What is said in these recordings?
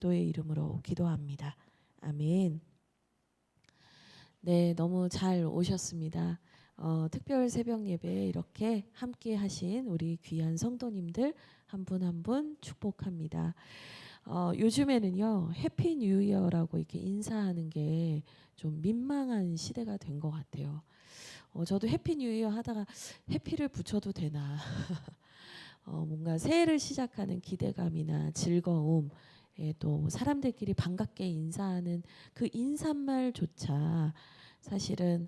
그리스도의 이름으로 기도합니다. 아멘. 네, 너무 잘 오셨습니다. 특별 새벽 예배에 이렇게 함께 하신 우리 귀한 성도님들 한 분 한 분 축복합니다. 요즘에는요, 해피 뉴 이어라고 이렇게 인사하는 게 좀 민망한 시대가 된 것 같아요. 저도 해피 뉴 이어 하다가 해피를 붙여도 되나. 뭔가 새해를 시작하는 기대감이나 즐거움, 또 사람들끼리 반갑게 인사하는 그 인사말조차 사실은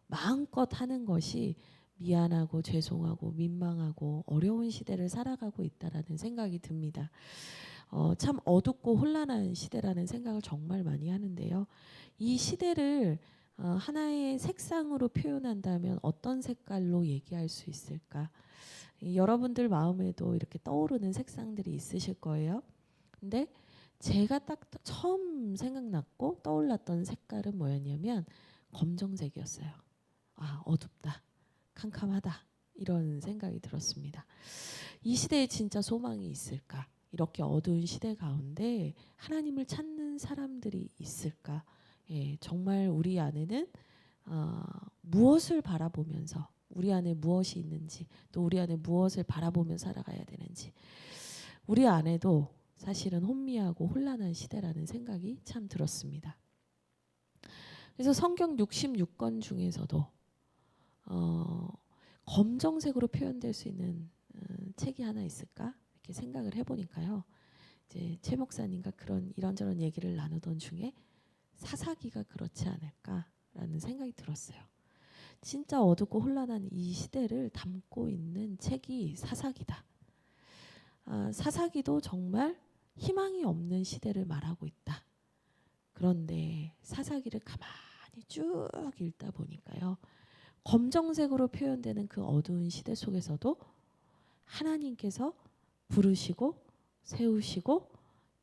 마음껏 하는 것이 미안하고 죄송하고 민망하고 어려운 시대를 살아가고 있다라는 생각이 듭니다. 참 어둡고 혼란한 시대라는 생각을 정말 많이 하는데요. 이 시대를 하나의 색상으로 표현한다면 어떤 색깔로 얘기할 수 있을까? 여러분들 마음에도 이렇게 떠오르는 색상들이 있으실 거예요. 근데 제가 딱 처음 생각났고 떠올랐던 색깔은 뭐였냐면 검정색이었어요. 아, 어둡다, 캄캄하다, 이런 생각이 들었습니다. 이 시대에 진짜 소망이 있을까? 이렇게 어두운 시대 가운데 하나님을 찾는 사람들이 있을까? 정말 우리 안에는 무엇을 바라보면서 우리 안에 무엇이 있는지, 또 우리 안에 무엇을 바라보며 살아가야 되는지, 우리 안에도 사실은 혼미하고 혼란한 시대라는 생각이 참 들었습니다. 그래서 성경 66권 중에서도 검정색으로 표현될 수 있는 책이 하나 있을까? 이렇게 생각을 해보니까요. 이제 최 목사님과 그런 이런저런 얘기를 나누던 중에 사사기가 그렇지 않을까라는 생각이 들었어요. 진짜 어둡고 혼란한 이 시대를 담고 있는 책이 사사기다. 사사기도 정말 희망이 없는 시대를 말하고 있다. 그런데 사사기를 가만히 쭉 읽다 보니까요, 검정색으로 표현되는 그 어두운 시대 속에서도 하나님께서 부르시고 세우시고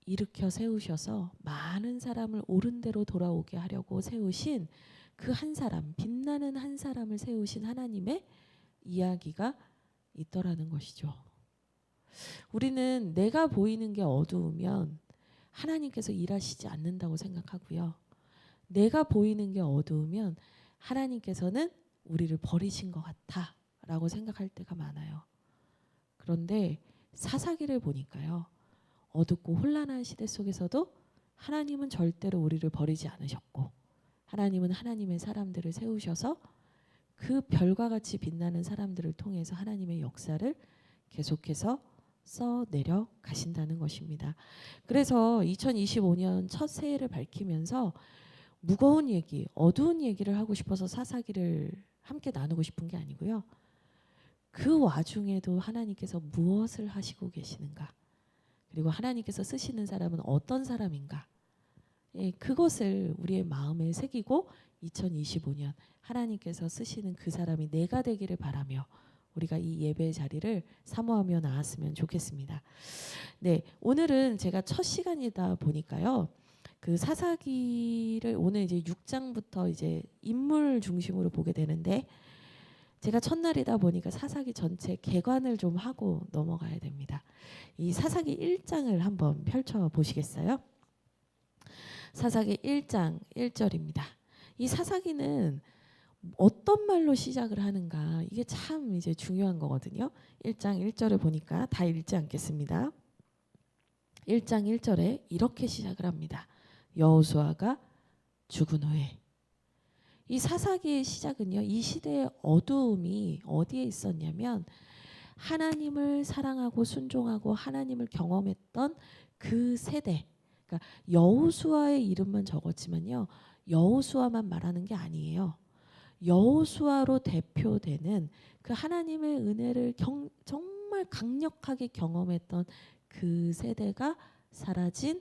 일으켜 세우셔서 많은 사람을 옳은 대로 돌아오게 하려고 세우신 그 한 사람, 빛나는 한 사람을 세우신 하나님의 이야기가 있더라는 것이죠. 우리는 내가 보이는 게 어두우면 하나님께서 일하시지 않는다고 생각하고요. 내가 보이는 게 어두우면 하나님께서는 우리를 버리신 것 같아라고 생각할 때가 많아요. 그런데 사사기를 보니까요, 어둡고 혼란한 시대 속에서도 하나님은 절대로 우리를 버리지 않으셨고, 하나님은 하나님의 사람들을 세우셔서 그 별과 같이 빛나는 사람들을 통해서 하나님의 역사를 계속해서 써내려 가신다는 것입니다. 그래서 2025년 첫 새해를 밝히면서 무거운 얘기, 어두운 얘기를 하고 싶어서 사사기를 함께 나누고 싶은 게 아니고요. 그 와중에도 하나님께서 무엇을 하시고 계시는가, 그리고 하나님께서 쓰시는 사람은 어떤 사람인가, 그것을 우리의 마음에 새기고 2025년 하나님께서 쓰시는 그 사람이 내가 되기를 바라며 우리가 이 예배 자리를 사모하며 나왔으면 좋겠습니다. 네, 오늘은 제가 첫 시간이다 보니까요, 그 사사기를 오늘 이제 6장부터 이제 인물 중심으로 보게 되는데, 제가 첫날이다 보니까 사사기 전체 개관을 좀 하고 넘어가야 됩니다. 이 사사기 1장을 한번 펼쳐 보시겠어요? 사사기 1장 1절입니다. 이 사사기는 어떤 말로 시작을 하는가, 이게 참 이제 중요한 거거든요. 1장 1절을 보니까 다 읽지 않겠습니다. 1장 1절에 이렇게 시작을 합니다. 여호수아가 죽은 후에. 이 사사기의 시작은요, 이 시대의 어두움이 어디에 있었냐면 하나님을 사랑하고 순종하고 하나님을 경험했던 그 세대, 그러니까 여호수아의 이름만 적었지만요, 여호수아만 말하는 게 아니에요. 여호수아로 대표되는 그 하나님의 은혜를 정말 강력하게 경험했던 그 세대가 사라진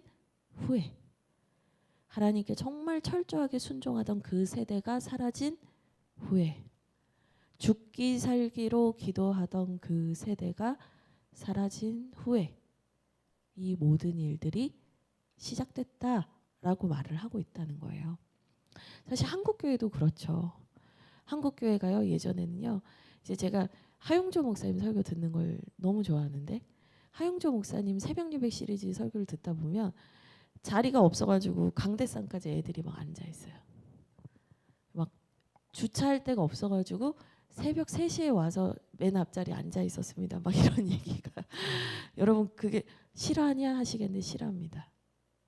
후에, 하나님께 정말 철저하게 순종하던 그 세대가 사라진 후에, 죽기 살기로 기도하던 그 세대가 사라진 후에 이 모든 일들이 시작됐다라고 말을 하고 있다는 거예요. 사실 한국교회도 그렇죠. 한국교회가요, 예전에는요, 이제 제가 하용조 목사님 설교 듣는 걸 너무 좋아하는데, 하영조 목사님 새벽 예배 시리즈 설교를 듣다 보면 자리가 없어가지고 강대상까지 애들이 막 앉아 있어요. 막 주차할 데가 없어가지고 새벽 3시에 와서 맨 앞자리에 앉아 있었습니다. 막 이런 얘기가 여러분 그게 실화냐 하시겠는데 실화입니다.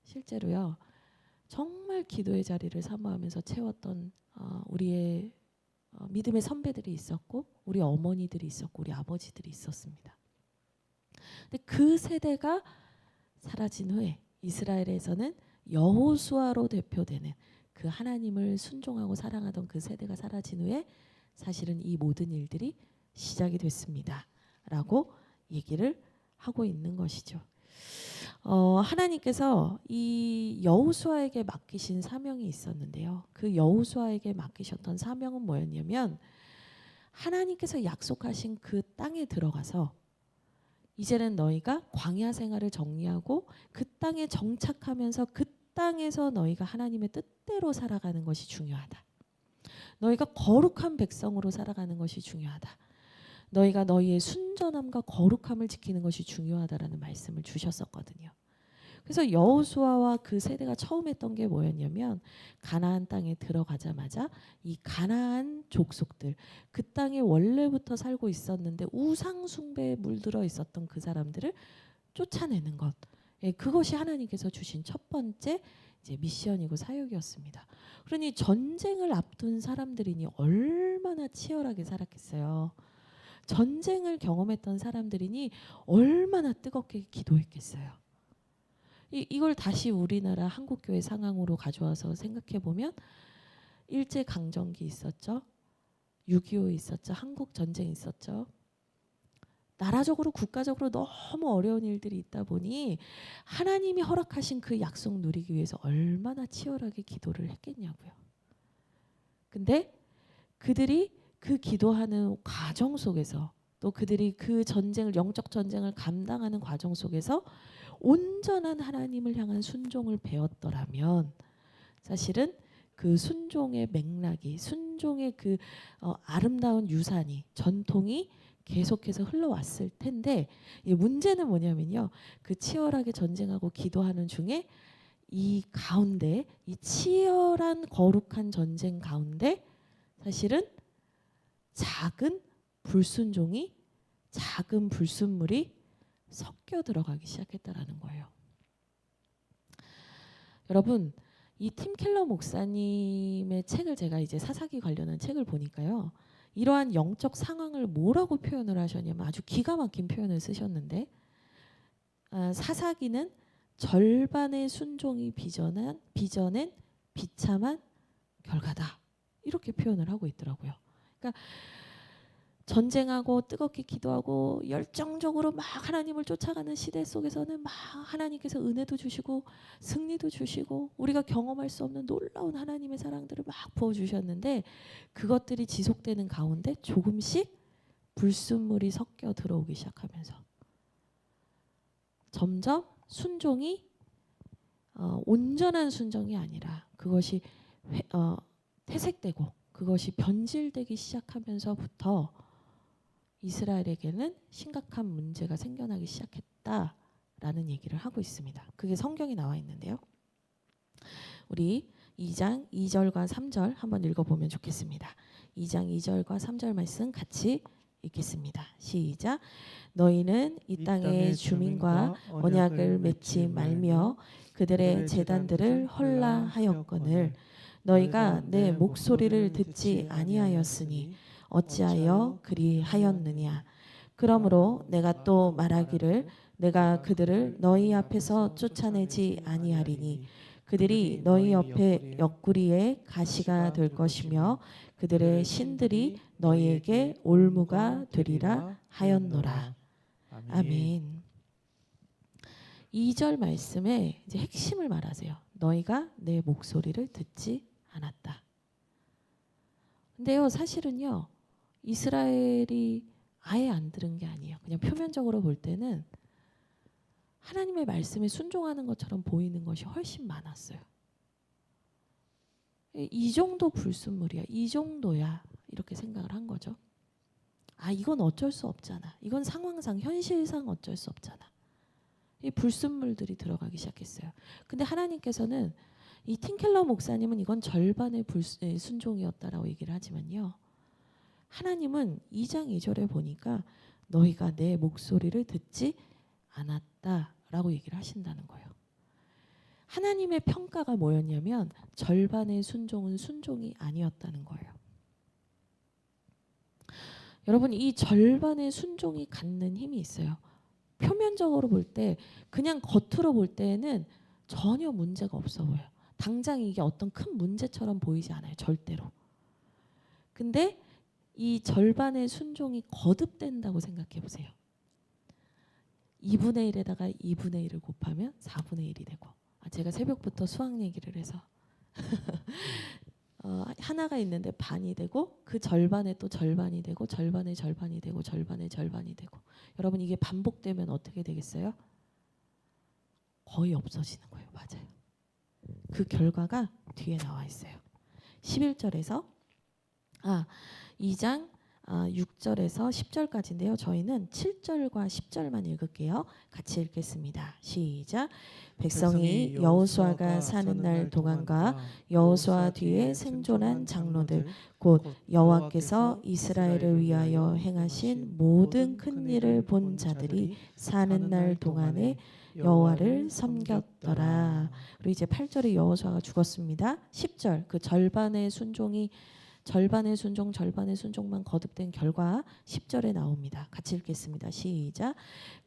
실제로요. 정말 기도의 자리를 사모하면서 채웠던 우리의 믿음의 선배들이 있었고 우리 어머니들이 있었고 우리 아버지들이 있었습니다. 근데 그 세대가 사라진 후에 이스라엘에서는 여호수아로 대표되는 그 하나님을 순종하고 사랑하던 그 세대가 사라진 후에 사실은 이 모든 일들이 시작이 됐습니다. 라고 얘기를 하고 있는 것이죠. 하나님께서 이 여호수아에게 맡기신 사명이 있었는데요. 그 여호수아에게 맡기셨던 사명은 뭐였냐면 하나님께서 약속하신 그 땅에 들어가서 이제는 너희가 광야 생활을 정리하고 그 땅에 정착하면서 그 땅에서 너희가 하나님의 뜻대로 살아가는 것이 중요하다. 너희가 거룩한 백성으로 살아가는 것이 중요하다. 너희가 너희의 순전함과 거룩함을 지키는 것이 중요하다라는 말씀을 주셨었거든요. 그래서 여호수아와 그 세대가 처음 했던 게 뭐였냐면 가나안 땅에 들어가자마자 이 가나안 족속들 그 땅에 원래부터 살고 있었는데 우상 숭배에 물들어 있었던 그 사람들을 쫓아내는 것. 예, 그것이 하나님께서 주신 첫 번째 이제 미션이고 사역이었습니다. 그러니 전쟁을 앞둔 사람들이니 얼마나 치열하게 살았겠어요. 전쟁을 경험했던 사람들이니 얼마나 뜨겁게 기도했겠어요. 이걸 다시 우리나라 한국교회 상황으로 가져와서 생각해 보면 일제강점기 있었죠. 6.25 있었죠. 한국전쟁 있었죠. 나라적으로 국가적으로 너무 어려운 일들이 있다 보니 하나님이 허락하신 그 약속 누리기 위해서 얼마나 치열하게 기도를 했겠냐고요. 근데 그들이 그 기도하는 과정 속에서 또 그들이 그 전쟁을 영적 전쟁을 감당하는 과정 속에서 온전한 하나님을 향한 순종을 배웠더라면 사실은 그 순종의 맥락이 순종의 그 아름다운 유산이 전통이 계속해서 흘러왔을 텐데 이 문제는 뭐냐면요. 그 치열하게 전쟁하고 기도하는 중에 이 가운데 이 치열한 거룩한 전쟁 가운데 사실은 작은 불순종이 작은 불순물이 섞여 들어가기 시작했다라는 거예요. 여러분 이 팀 켈러 목사님의 책을 제가 이제 사사기 관련한 책을 보니까요. 이러한 영적 상황을 뭐라고 표현을 하셨냐면 아주 기가 막힌 표현을 쓰셨는데 사사기는 절반의 순종이 빚어낸 비참한 결과다. 이렇게 표현을 하고 있더라고요. 그러니까 전쟁하고 뜨겁게 기도하고 열정적으로 막 하나님을 쫓아가는 시대 속에서는 막 하나님께서 은혜도 주시고 승리도 주시고 우리가 경험할 수 없는 놀라운 하나님의 사랑들을 막 부어주셨는데 그것들이 지속되는 가운데 조금씩 불순물이 섞여 들어오기 시작하면서 점점 순종이 온전한 순종이 아니라 그것이 퇴색되고 그것이 변질되기 시작하면서부터 이스라엘에게는 심각한 문제가 생겨나기 시작했다라는 얘기를 하고 있습니다. 그게 성경에 나와 있는데요. 우리 2장 2절과 3절 한번 읽어보면 좋겠습니다. 2장 2절과 3절 말씀 같이 읽겠습니다. 시작. 너희는 이 땅의 주민과 언약을 맺지 말며 그들의 제단들을 헐라하였거늘 너희가 내 목소리를 듣지 아니하였으니 어찌하여 그리하였느냐. 그러므로 내가 또 말하기를 내가 그들을 너희 앞에서 쫓아내지 아니하리니 그들이 너희 옆에 옆구리에 가시가 될 것이며 그들의 신들이 너희에게 올무가 되리라 하였노라. 아멘. 2절 말씀에 이제 핵심을 말하세요. 너희가 내 목소리를 듣지 않았다. 근데요, 사실은요, 이스라엘이 아예 안 들은 게 아니에요. 그냥 표면적으로 볼 때는 하나님의 말씀에 순종하는 것처럼 보이는 것이 훨씬 많았어요. 이 정도 불순물이야. 이 정도야. 이렇게 생각을 한 거죠. 아, 이건 어쩔 수 없잖아. 이건 상황상, 현실상 어쩔 수 없잖아. 이 불순물들이 들어가기 시작했어요. 근데 하나님께서는 이 팀켈러 목사님은 이건 절반의 순종이었다라고 얘기를 하지만요. 하나님은 2장 2절에 보니까 너희가 내 목소리를 듣지 않았다라고 얘기를 하신다는 거예요. 하나님의 평가가 뭐였냐면 절반의 순종은 순종이 아니었다는 거예요. 여러분, 이 절반의 순종이 갖는 힘이 있어요. 표면적으로 볼 때, 그냥 겉으로 볼 때는 전혀 문제가 없어 보여요. 당장 이게 어떤 큰 문제처럼 보이지 않아요. 절대로. 근데 이 절반의 순종이 거듭된다고 생각해 보세요. 2분의 1에다가 2분의 1을 곱하면 4분의 1이 되고, 제가 새벽부터 수학 얘기를 해서 하나가 있는데 반이 되고 그 절반에 또 절반이 되고 절반의 절반이 되고 절반의 절반이 되고, 여러분 이게 반복되면 어떻게 되겠어요? 거의 없어지는 거예요. 맞아요. 그 결과가 뒤에 나와 있어요. 11절에서 2장 6절에서 10절까지인데요. 저희는 7절과 10절만 읽을게요. 같이 읽겠습니다. 시작. 백성이 여호수아가 사는 날 동안과 여호수아 뒤에 생존한 장로들 곧 여호와께서 이스라엘을 위하여 행하신 모든 큰 일을 본 자들이 사는 날 동안에 여호와를 섬겼더라. 그리고 이제 8절에 여호수아가 죽었습니다. 10절 그 절반의 순종만 거듭된 결과 10절에 나옵니다. 같이 읽겠습니다. 시작.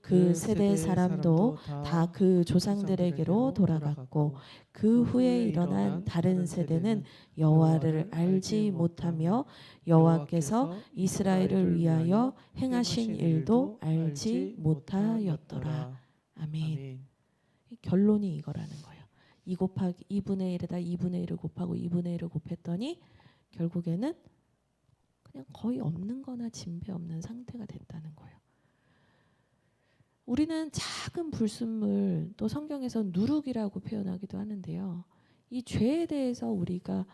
그 세대 사람도 다 그 조상들에게로 돌아갔고 그 후에 일어난 다른 세대는 여호와를 알지 못하며 여호와께서 이스라엘을 위하여 행하신 일도 알지 못하였더라. 아멘. 결론이 이거라는 거예요. 2 곱하기 2분의 1에다 2분의 1을 곱하고 2분의 1을 곱했더니 결국에는 그냥 거의 없는 거나 진배 없는 상태가 됐다는 거예요. 우리는 작은 불순물, 또 성경에서 누룩이라고 표현하기도 하는데요. 이 죄에 대해서 우리가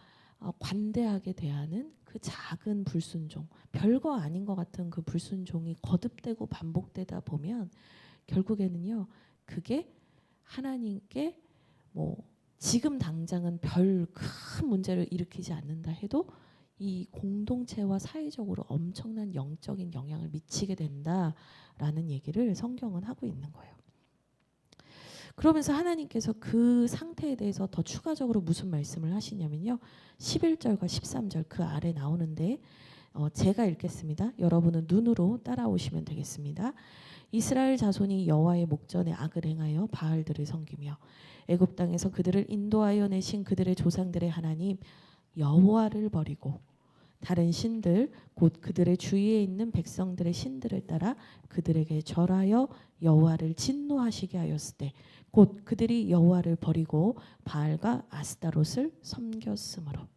관대하게 대하는 그 작은 불순종, 별거 아닌 것 같은 그 불순종이 거듭되고 반복되다 보면 결국에는요, 그게 하나님께 지금 당장은 별 큰 문제를 일으키지 않는다 해도 이 공동체와 사회적으로 엄청난 영적인 영향을 미치게 된다라는 얘기를 성경은 하고 있는 거예요. 그러면서 하나님께서 그 상태에 대해서 더 추가적으로 무슨 말씀을 하시냐면요. 11절과 13절 그 아래 나오는데 제가 읽겠습니다. 여러분은 눈으로 따라오시면 되겠습니다. 이스라엘 자손이 여호와의 목전에 악을 행하여 바알들을 섬기며 애굽 땅에서 그들을 인도하여 내신 그들의 조상들의 하나님 여호와를 버리고 다른 신들 곧 그들의 주위에 있는 백성들의 신들을 따라 그들에게 절하여 여호와를 진노하시게 하였을 때 곧 그들이 여호와를 버리고 바알과 아스타롯을 섬겼으므로.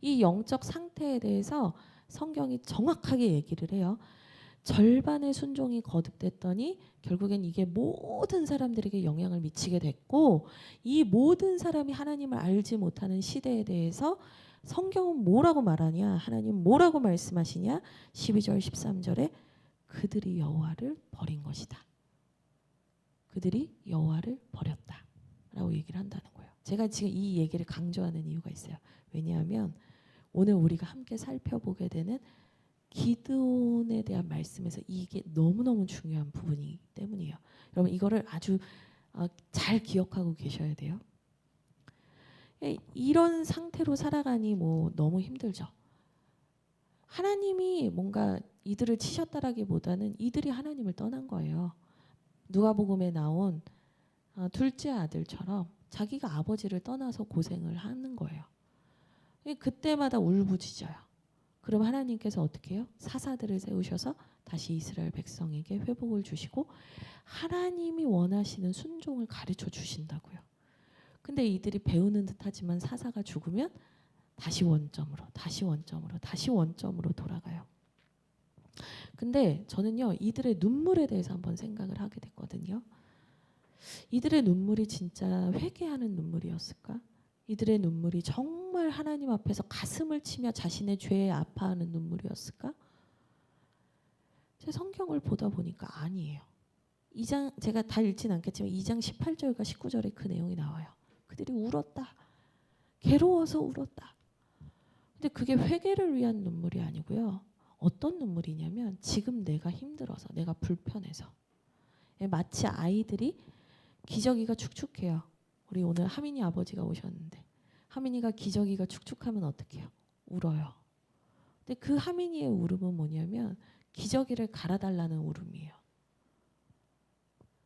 이 영적 상태에 대해서 성경이 정확하게 얘기를 해요. 절반의 순종이 거듭됐더니 결국엔 이게 모든 사람들에게 영향을 미치게 됐고, 이 모든 사람이 하나님을 알지 못하는 시대에 대해서 성경은 뭐라고 말하냐, 하나님 뭐라고 말씀하시냐, 12절 13절에 그들이 여호와를 버린 것이다. 그들이 여호와를 버렸다 라고 얘기를 한다는 거예요. 제가 지금 이 얘기를 강조하는 이유가 있어요. 왜냐하면 오늘 우리가 함께 살펴보게 되는 기드온에 대한 말씀에서 이게 너무너무 중요한 부분이기 때문이에요. 여러분 이거를 아주 잘 기억하고 계셔야 돼요. 이런 상태로 살아가니 너무 힘들죠. 하나님이 뭔가 이들을 치셨다라기보다는 이들이 하나님을 떠난 거예요. 누가복음에 나온 둘째 아들처럼 자기가 아버지를 떠나서 고생을 하는 거예요. 그때마다 울부짖어요. 그럼 하나님께서 어떻게 해요? 사사들을 세우셔서 다시 이스라엘 백성에게 회복을 주시고 하나님이 원하시는 순종을 가르쳐 주신다고요. 근데 이들이 배우는 듯하지만 사사가 죽으면 다시 원점으로 돌아가요. 근데 저는요, 이들의 눈물에 대해서 한번 생각을 하게 됐거든요. 이들의 눈물이 진짜 회개하는 눈물이었을까? 이들의 눈물이 정말 하나님 앞에서 가슴을 치며 자신의 죄에 아파하는 눈물이었을까? 제 성경을 보다 보니까 아니에요. 2장 제가 다 읽진 않겠지만 2장 18절과 19절에 그 내용이 나와요. 그들이 울었다. 괴로워서 울었다. 근데 그게 회개를 위한 눈물이 아니고요. 어떤 눈물이냐면 지금 내가 힘들어서, 내가 불편해서. 마치 아이들이 기저귀가 축축해요. 우리 오늘 하민이 아버지가 오셨는데 하민이가 기저귀가 축축하면 어떻게 해요? 울어요. 근데 그 하민이의 울음은 뭐냐면 기저귀를 갈아달라는 울음이에요.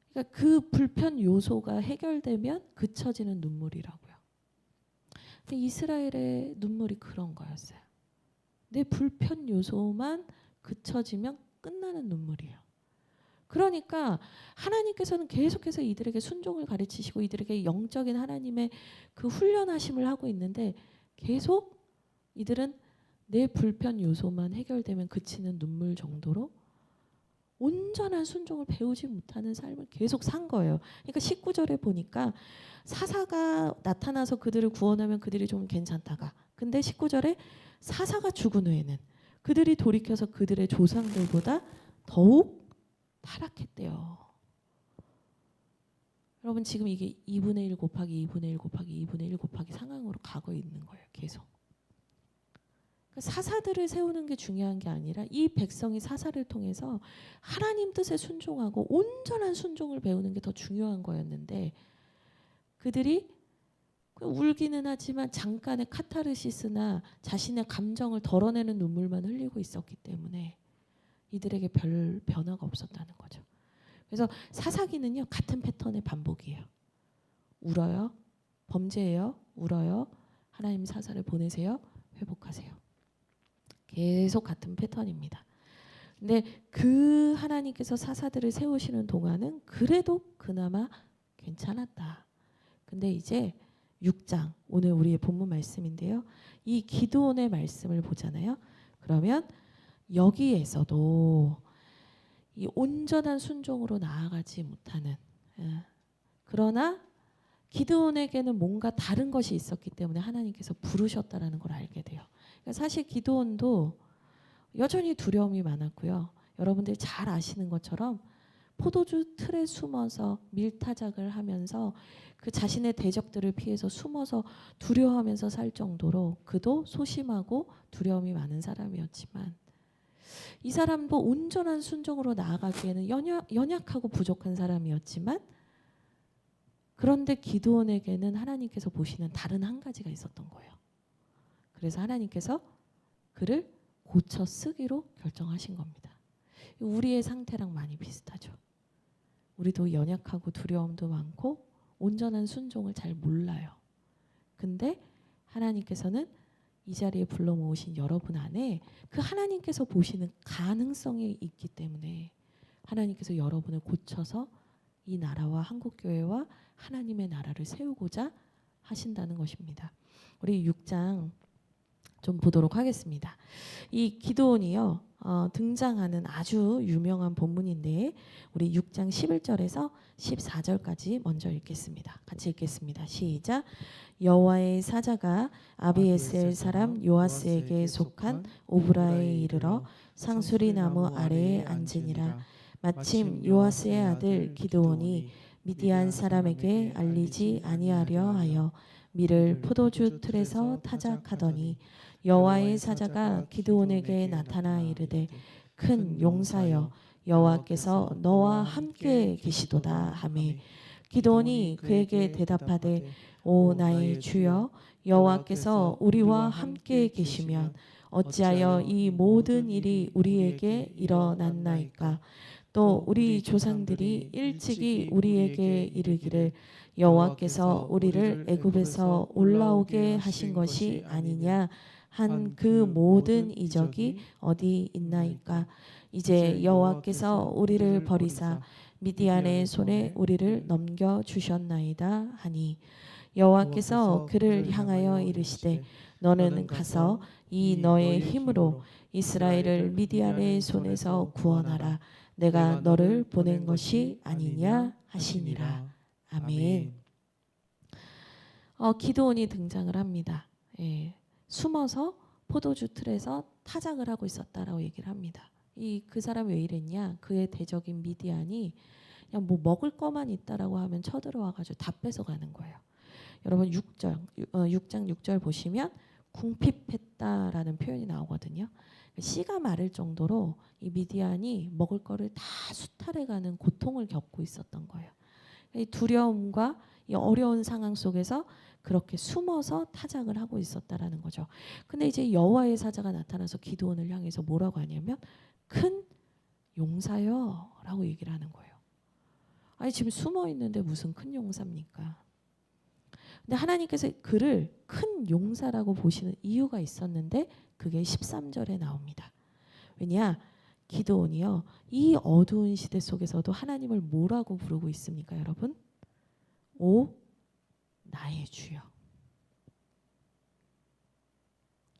그러니까 그 불편 요소가 해결되면 그쳐지는 눈물이라고요. 근데 이스라엘의 눈물이 그런 거였어요. 내 불편 요소만 그쳐지면 끝나는 눈물이에요. 그러니까 하나님께서는 계속해서 이들에게 순종을 가르치시고 이들에게 영적인 하나님의 그 훈련하심을 하고 있는데 계속 이들은 내 불편 요소만 해결되면 그치는 눈물 정도로 온전한 순종을 배우지 못하는 삶을 계속 산 거예요. 그러니까 19절에 보니까 사사가 나타나서 그들을 구원하면 그들이 좀 괜찮다가, 근데 19절에 사사가 죽은 후에는 그들이 돌이켜서 그들의 조상들보다 더욱 타락했대요. 여러분 지금 이게 2분의 1 곱하기 2분의 1 곱하기 2분의 1 곱하기 상황으로 가고 있는 거예요. 계속. 그러니까 사사들을 세우는 게 중요한 게 아니라 이 백성이 사사를 통해서 하나님 뜻에 순종하고 온전한 순종을 배우는 게 더 중요한 거였는데 그들이 울기는 하지만 잠깐의 카타르시스나 자신의 감정을 덜어내는 눈물만 흘리고 있었기 때문에 이들에게 별 변화가 없었다는 거죠. 그래서 사사기는요 같은 패턴의 반복이에요. 울어요, 범죄해요, 울어요, 하나님 사사를 보내세요, 회복하세요. 계속 같은 패턴입니다. 근데 그 하나님께서 사사들을 세우시는 동안은 그래도 그나마 괜찮았다. 근데 이제 6장 오늘 우리의 본문 말씀인데요. 이 기드온의 말씀을 보잖아요. 그러면 여기에서도 이 온전한 순종으로 나아가지 못하는 그러나 기드온에게는 뭔가 다른 것이 있었기 때문에 하나님께서 부르셨다라는 걸 알게 돼요. 그러니까 사실 기드온도 여전히 두려움이 많았고요. 여러분들이 잘 아시는 것처럼 포도주 틀에 숨어서 밀타작을 하면서 그 자신의 대적들을 피해서 숨어서 두려워하면서 살 정도로 그도 소심하고 두려움이 많은 사람이었지만 이 사람도 온전한 순종으로 나아가기에는 연약하고 부족한 사람이었지만 그런데 기드온에게는 하나님께서 보시는 다른 한 가지가 있었던 거예요. 그래서 하나님께서 그를 고쳐 쓰기로 결정하신 겁니다. 우리의 상태랑 많이 비슷하죠. 우리도 연약하고 두려움도 많고 온전한 순종을 잘 몰라요. 근데 하나님께서는 이 자리에 불러 모으신 여러분 안에 그 하나님께서 보시는 가능성이 있기 때문에 하나님께서 여러분을 고쳐서 이 나라와 한국교회와 하나님의 나라를 세우고자 하신다는 것입니다. 우리 6장 좀 보도록 하겠습니다. 이 기드온이요 등장하는 아주 유명한 본문인데 우리 6장 11절에서 14절까지 먼저 읽겠습니다. 같이 읽겠습니다. 시작. 여호와의 사자가 아비에셀 사람 요아스에게 속한 오브라에 이르러 상수리 나무 아래에 앉으니라. 마침 요아스의 아들 기드온이 미디안 사람에게 알리지 아니하려 하여 밀을 포도주 틀에서 타작하더니 여호와의 사자가 기드온에게 나타나 이르되 큰 용사여 여호와께서 너와 함께 계시도다 하매 기드온이 그에게 대답하되 오 나의 주여 여호와께서 우리와 함께 계시면 어찌하여 이 모든 일이 우리에게 일어났나이까. 또 우리 조상들이 일찍이 우리에게 이르기를 여호와께서 우리를 애굽에서 올라오게 하신 것이 아니냐 한 그 모든 이적이 어디 있나이까. 이제 여호와께서 우리를 버리사 미디안의 손에 우리를 넘겨 주셨나이다 하니 여호와께서 그를 향하여 이르시되 너는 가서 이 너의 힘으로 이스라엘을 미디안의 손에서 구원하라. 내가 너를 보낸 것이 아니냐 하시니라. 아멘. 기드온이 등장을 합니다. 숨어서 포도주 틀에서 타작을 하고 있었다라고 얘기를 합니다. 그 사람이 왜 이랬냐? 그의 대적인 미디안이 그냥 뭐 먹을 거만 있다라고 하면 쳐들어와가지고 다 뺏어가는 거예요. 여러분 6장 6절 보시면 궁핍했다라는 표현이 나오거든요. 씨가 마를 정도로 이 미디안이 먹을 거를 다 수탈해가는 고통을 겪고 있었던 거예요. 이 두려움과 이 어려운 상황 속에서 그렇게 숨어서 타작을 하고 있었다라는 거죠. 근데 이제 여호와의 사자가 나타나서 기드온을 향해서 뭐라고 하냐면 큰 용사여라고 얘기를 하는 거예요. 아니 지금 숨어 있는데 무슨 큰 용사입니까? 근데 하나님께서 그를 큰 용사라고 보시는 이유가 있었는데 그게 13절에 나옵니다. 왜냐? 기드온이요. 이 어두운 시대 속에서도 하나님을 뭐라고 부르고 있습니까, 여러분? 오 나의 주여.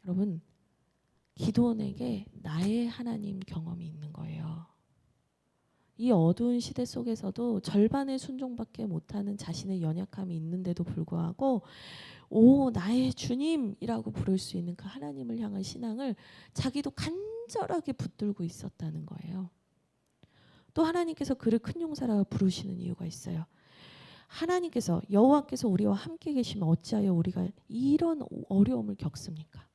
여러분, 기드온에게 나의 하나님 경험이 있는 거예요. 이 어두운 시대 속에서도 절반의 순종밖에 못하는 자신의 연약함이 있는데도 불구하고 오 나의 주님이라고 부를 수 있는 그 하나님을 향한 신앙을 자기도 간절하게 붙들고 있었다는 거예요. 또 하나님께서 그를 큰 용사라고 부르시는 이유가 있어요. 하나님께서 여호와께서 우리와 함께 계시면 어찌하여 우리가 이런 어려움을 겪습니까?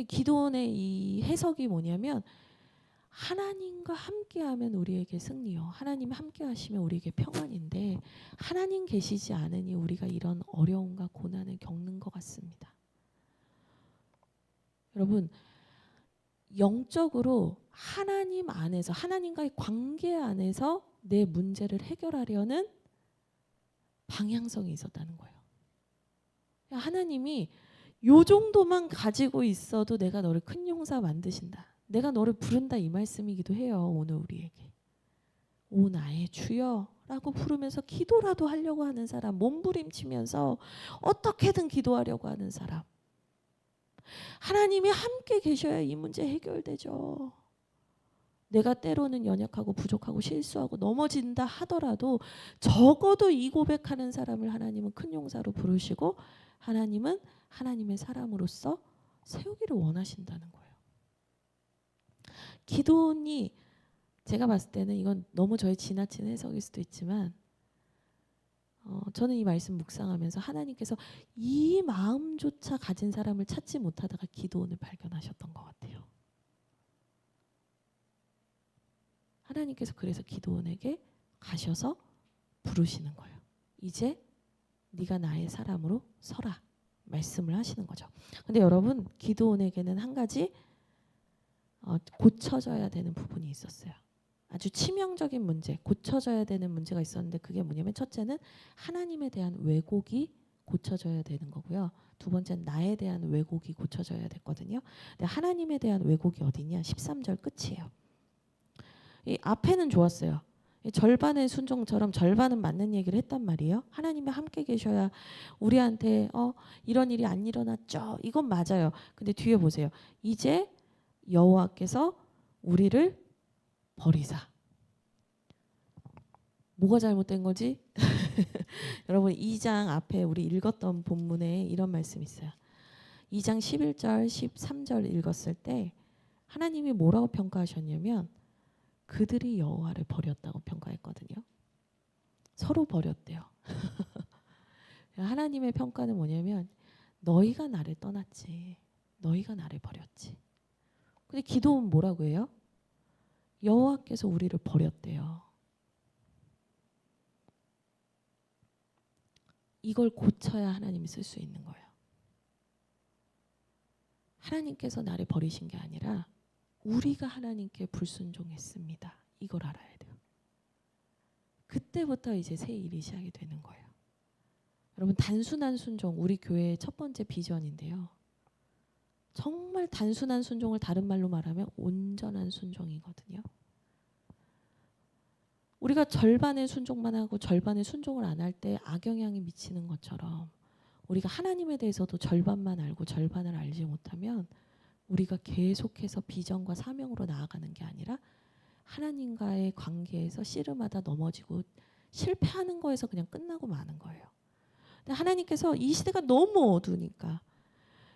기도원의 이 해석이 뭐냐면 하나님과 함께하면 우리에게 승리요. 하나님 함께 하시면 우리에게 평안인데 하나님 계시지 않으니 우리가 이런 어려움과 고난을 겪는 것 같습니다. 여러분 영적으로 하나님 안에서 하나님과의 관계 안에서 내 문제를 해결하려는 방향성이 있었다는 거예요. 하나님이 요 정도만 가지고 있어도 내가 너를 큰 용사 만드신다. 내가 너를 부른다 이 말씀이기도 해요. 오늘 우리에게. 오 나의 주여 라고 부르면서 기도라도 하려고 하는 사람, 몸부림치면서 어떻게든 기도하려고 하는 사람. 하나님이 함께 계셔야 이 문제 해결되죠. 내가 때로는 연약하고 부족하고 실수하고 넘어진다 하더라도 적어도 이 고백하는 사람을 하나님은 큰 용사로 부르시고 하나님은 하나님의 사람으로서 세우기를 원하신다는 거예요. 기도원이 제가 봤을 때는 이건 너무 저의 지나친 해석일 수도 있지만 저는 이 말씀 묵상하면서 하나님께서 이 마음조차 가진 사람을 찾지 못하다가 기도원을 발견하셨던 것 같아요. 하나님께서 그래서 기도원에게 가셔서 부르시는 거예요. 이제 네가 나의 사람으로 서라 말씀을 하시는 거죠. 근데 여러분 기도원에게는 한 가지 고쳐져야 되는 부분이 있었어요. 아주 치명적인 문제, 고쳐져야 되는 문제가 있었는데 그게 뭐냐면 첫째는 하나님에 대한 왜곡이 고쳐져야 되는 거고요. 두 번째는 나에 대한 왜곡이 고쳐져야 됐거든요. 근데 하나님에 대한 왜곡이 어디냐? 13절 끝이에요. 이 앞에는 좋았어요. 절반의 순종처럼 절반은 맞는 얘기를 했단 말이에요. 하나님이 함께 계셔야 우리한테 이런 일이 안 일어났죠. 이건 맞아요. 근데 뒤에 보세요. 이제 여호와께서 우리를 버리사. 뭐가 잘못된 거지? 여러분 2장 앞에 우리 읽었던 본문에 이런 말씀이 있어요. 2장 11절 13절 읽었을 때 하나님이 뭐라고 평가하셨냐면 그들이 여호와를 버렸다고 평가했거든요. 서로 버렸대요. 하나님의 평가는 뭐냐면 너희가 나를 떠났지. 너희가 나를 버렸지. 근데 기도는 뭐라고 해요? 여호와께서 우리를 버렸대요. 이걸 고쳐야 하나님이 쓸 수 있는 거예요. 하나님께서 나를 버리신 게 아니라 우리가 하나님께 불순종했습니다. 이걸 알아야 돼요. 그때부터 이제 새 일이 시작이 되는 거예요. 여러분 단순한 순종 우리 교회의 첫 번째 비전인데요. 정말 단순한 순종을 다른 말로 말하면 온전한 순종이거든요. 우리가 절반의 순종만 하고 절반의 순종을 안 할 때 악영향이 미치는 것처럼 우리가 하나님에 대해서도 절반만 알고 절반을 알지 못하면 우리가 계속해서 비전과 사명으로 나아가는 게 아니라 하나님과의 관계에서 씨름하다 넘어지고 실패하는 거에서 그냥 끝나고 마는 거예요. 근데 하나님께서 이 시대가 너무 어두우니까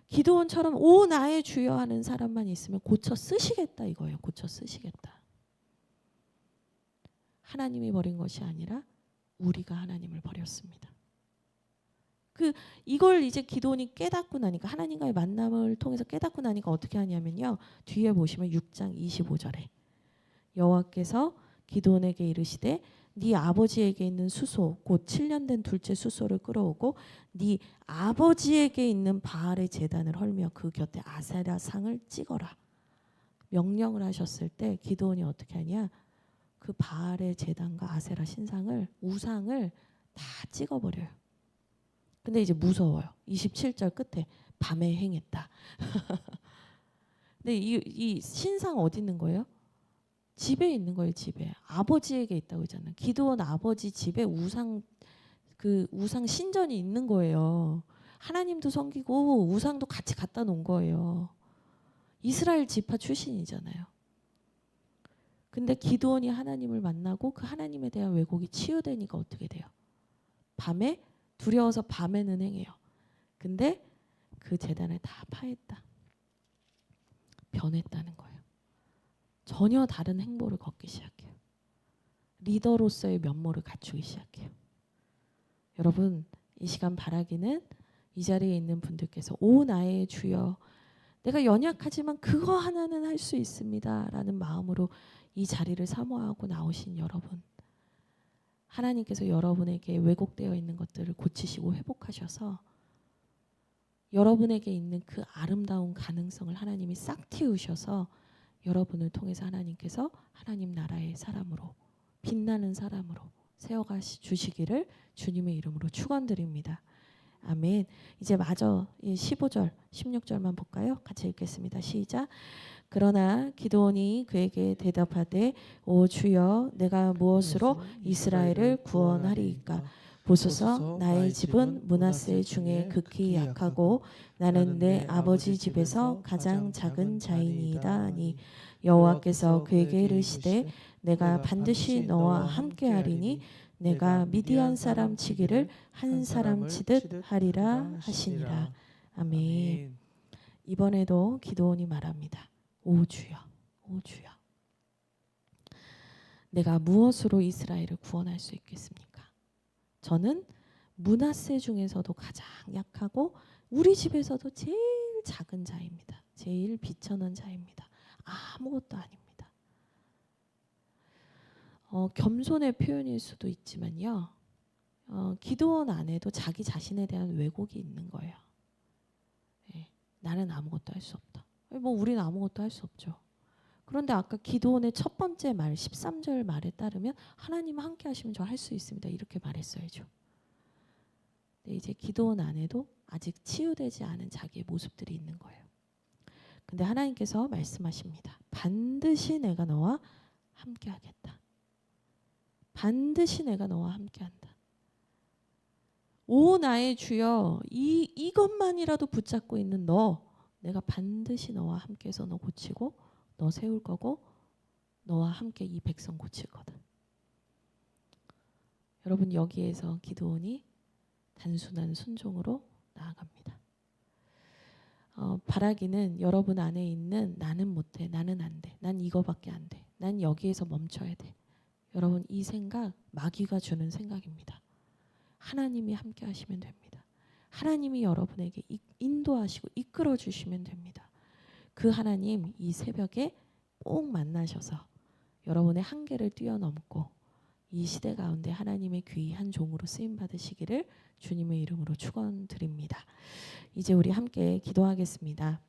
기드온처럼 오 나의 주여 하는 사람만 있으면 고쳐 쓰시겠다 이거예요. 고쳐 쓰시겠다. 하나님이 버린 것이 아니라 우리가 하나님을 버렸습니다. 이걸 이제 기도원이 깨닫고 나니까, 하나님과의 만남을 통해서 깨닫고 나니까 어떻게 하냐면요. 뒤에 보시면 6장 25절에 여호와께서 기도원에게 이르시되 네 아버지에게 있는 수소 곧 7년 된 둘째 수소를 끌어오고 네 아버지에게 있는 바알의 제단을 헐며 그 곁에 아세라 상을 찍어라. 명령을 하셨을 때 기도원이 어떻게 하냐? 그 바알의 제단과 아세라 신상을, 우상을 다 찍어버려요. 근데 이제 무서워요. 27절 끝에 밤에 행했다. 근데 이 신상 어디 있는 거예요? 집에 있는 거예요. 집에. 아버지에게 있다고 했잖아요. 기도원 아버지 집에 우상 신전이 있는 거예요. 하나님도 섬기고 우상도 같이 갖다 놓은 거예요. 이스라엘 지파 출신이잖아요. 근데 기도원이 하나님을 만나고 그 하나님에 대한 왜곡이 치유되니까 어떻게 돼요? 밤에 두려워서 밤에는 행해요. 근데 그 제단을 다 파했다. 변했다는 거예요. 전혀 다른 행보를 걷기 시작해요. 리더로서의 면모를 갖추기 시작해요. 여러분, 이 시간 바라기는 이 자리에 있는 분들께서 오 나의 주여, 내가 연약하지만 그거 하나는 할 수 있습니다 라는 마음으로 이 자리를 사모하고 나오신 여러분, 하나님께서 여러분에게 왜곡되어 있는 것들을 고치시고 회복하셔서 여러분에게 있는 그 아름다운 가능성을 하나님이 싹 틔우셔서 여러분을 통해서 하나님께서 하나님 나라의 사람으로, 빛나는 사람으로 세워가 주시기를 주님의 이름으로 축원드립니다. 아멘. 이제 마저 15절, 16절만 볼까요? 같이 읽겠습니다. 시작. 그러나 기드온이 그에게 대답하되 오 주여, 내가 무엇으로 이스라엘을 구원하리이까? 보소서, 나의 집은 므낫세 중에 극히 약하고 나는 내 아버지 집에서 가장 작은 자이니이다 하니 여호와께서 그에게 이르시되 내가 반드시 너와 함께하리니 내가 미디안 사람 치기를 한 사람 치듯 하리라 하시니라. 아멘. 이번에도 기드온이 말합니다. 오 주여, 오 주여, 내가 무엇으로 이스라엘을 구원할 수 있겠습니까? 저는 므낫세 중에서도 가장 약하고 우리 집에서도 제일 작은 자입니다. 제일 비천한 자입니다. 아무것도 아닙니다. 겸손의 표현일 수도 있지만요. 기드온 안에도 자기 자신에 대한 왜곡이 있는 거예요. 예, 나는 아무것도 할 수 없다. 뭐 우리는 아무것도 할 수 없죠. 그런데 아까 기드온의 첫 번째 말 13절 말에 따르면 하나님 함께 하시면 저 할 수 있습니다. 이렇게 말했어야죠. 근데 이제 기드온 안에도 아직 치유되지 않은 자기의 모습들이 있는 거예요. 근데 하나님께서 말씀하십니다. 반드시 내가 너와 함께 하겠다. 반드시 내가 너와 함께 한다. 오 나의 주여, 이것만이라도 붙잡고 있는 너, 내가 반드시 너와 함께해서 너 고치고 너 세울 거고 너와 함께 이 백성 고칠 거다. 여러분, 여기에서 기드온이 단순한 순종으로 나아갑니다. 바라기는 여러분 안에 있는 나는 못해, 나는 안 돼, 난 이거밖에 안 돼, 난 여기에서 멈춰야 돼. 여러분, 이 생각 마귀가 주는 생각입니다. 하나님이 함께 하시면 됩니다. 하나님이 여러분에게 인도하시고 이끌어 주시면 됩니다. 그 하나님 이 새벽에 꼭 만나셔서 여러분의 한계를 뛰어넘고 이 시대 가운데 하나님의 귀한 종으로 쓰임 받으시기를 주님의 이름으로 축원드립니다. 이제 우리 함께 기도하겠습니다.